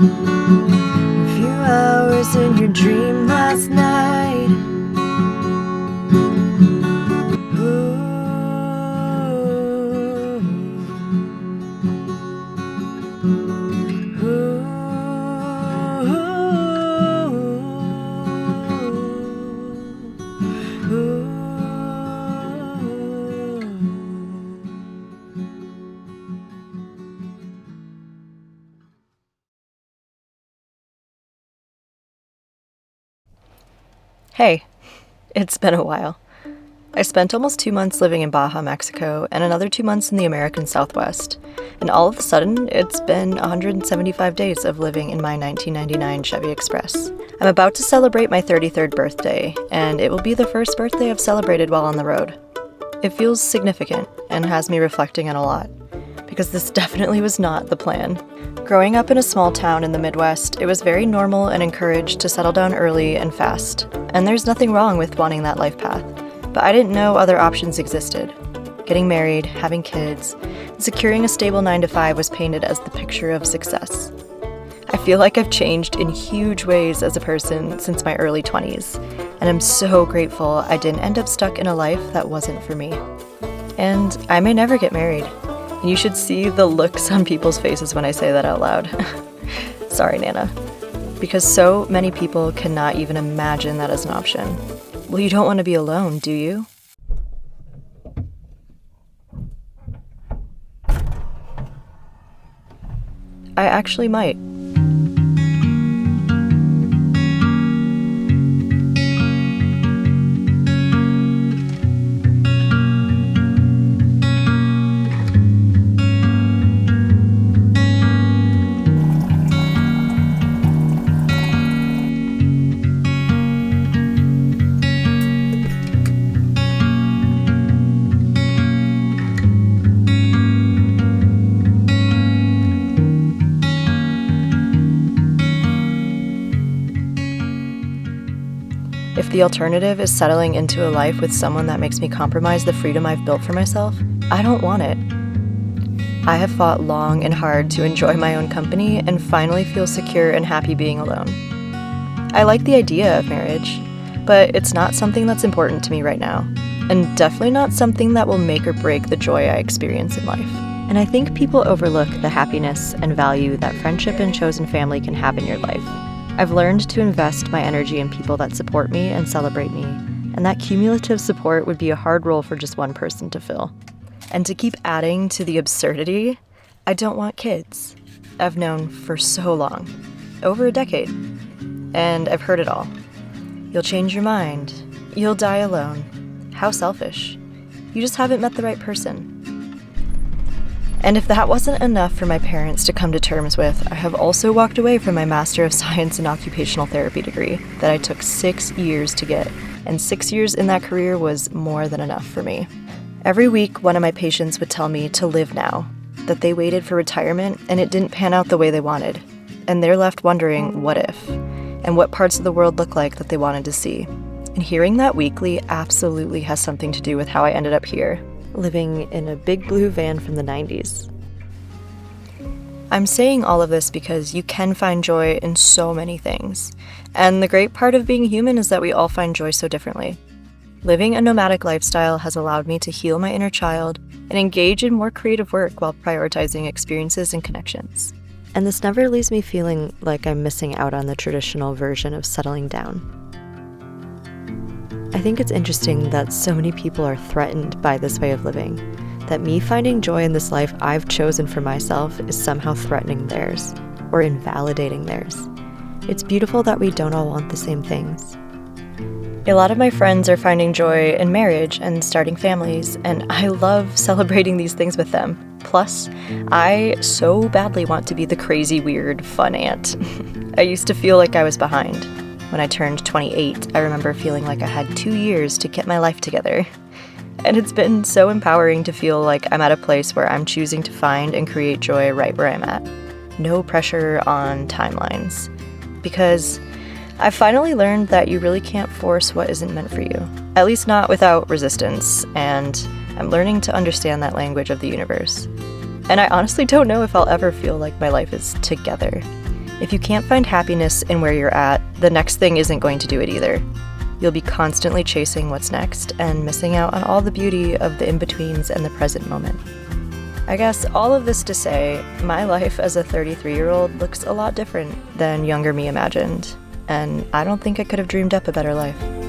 A few hours in your dream last night. Ooh. Ooh. Ooh. Hey, it's been a while. I spent almost 2 months living in Baja, Mexico, and another 2 months in the American Southwest. And all of a sudden, it's been 175 days of living in my 1999 Chevy Express. I'm about to celebrate my 33rd birthday, and it will be the first birthday I've celebrated while on the road. It feels significant and has me reflecting on a lot, because this definitely was not the plan. Growing up in a small town in the Midwest, it was very normal and encouraged to settle down early and fast, and there's nothing wrong with wanting that life path. But I didn't know other options existed. Getting married, having kids, and securing a stable 9-to-5 was painted as the picture of success. I feel like I've changed in huge ways as a person since my early 20s, and I'm so grateful I didn't end up stuck in a life that wasn't for me. And I may never get married. You should see the looks on people's faces when I say that out loud. Sorry, Nana. Because so many people cannot even imagine that as an option. Well, you don't want to be alone, do you? I actually might. If the alternative is settling into a life with someone that makes me compromise the freedom I've built for myself, I don't want it. I have fought long and hard to enjoy my own company and finally feel secure and happy being alone. I like the idea of marriage, but it's not something that's important to me right now, and definitely not something that will make or break the joy I experience in life. And I think people overlook the happiness and value that friendship and chosen family can have in your life. I've learned to invest my energy in people that support me and celebrate me, and that cumulative support would be a hard role for just one person to fill. And to keep adding to the absurdity, I don't want kids. I've known for so long, over a decade, and I've heard it all. You'll change your mind. You'll die alone. How selfish. You just haven't met the right person. And if that wasn't enough for my parents to come to terms with, I have also walked away from my Master of Science in Occupational Therapy degree that I took 6 years to get, and 6 years in that career was more than enough for me. Every week, one of my patients would tell me to live now, that they waited for retirement and it didn't pan out the way they wanted, and they're left wondering what if, and what parts of the world look like that they wanted to see. And hearing that weekly absolutely has something to do with how I ended up here, living in a big blue van from the 90s. I'm saying all of this because you can find joy in so many things. And the great part of being human is that we all find joy so differently. Living a nomadic lifestyle has allowed me to heal my inner child and engage in more creative work while prioritizing experiences and connections. And this never leaves me feeling like I'm missing out on the traditional version of settling down. I think it's interesting that so many people are threatened by this way of living, that me finding joy in this life I've chosen for myself is somehow threatening theirs, or invalidating theirs. It's beautiful that we don't all want the same things. A lot of my friends are finding joy in marriage and starting families, and I love celebrating these things with them. Plus, I so badly want to be the crazy, weird, fun aunt. I used to feel like I was behind. When I turned 28, I remember feeling like I had 2 years to get my life together. And it's been so empowering to feel like I'm at a place where I'm choosing to find and create joy right where I'm at. No pressure on timelines. Because I've finally learned that you really can't force what isn't meant for you. At least not without resistance, and I'm learning to understand that language of the universe. And I honestly don't know if I'll ever feel like my life is together. If you can't find happiness in where you're at, the next thing isn't going to do it either. You'll be constantly chasing what's next and missing out on all the beauty of the in-betweens and the present moment. I guess all of this to say, my life as a 33-year-old looks a lot different than younger me imagined, and I don't think I could have dreamed up a better life.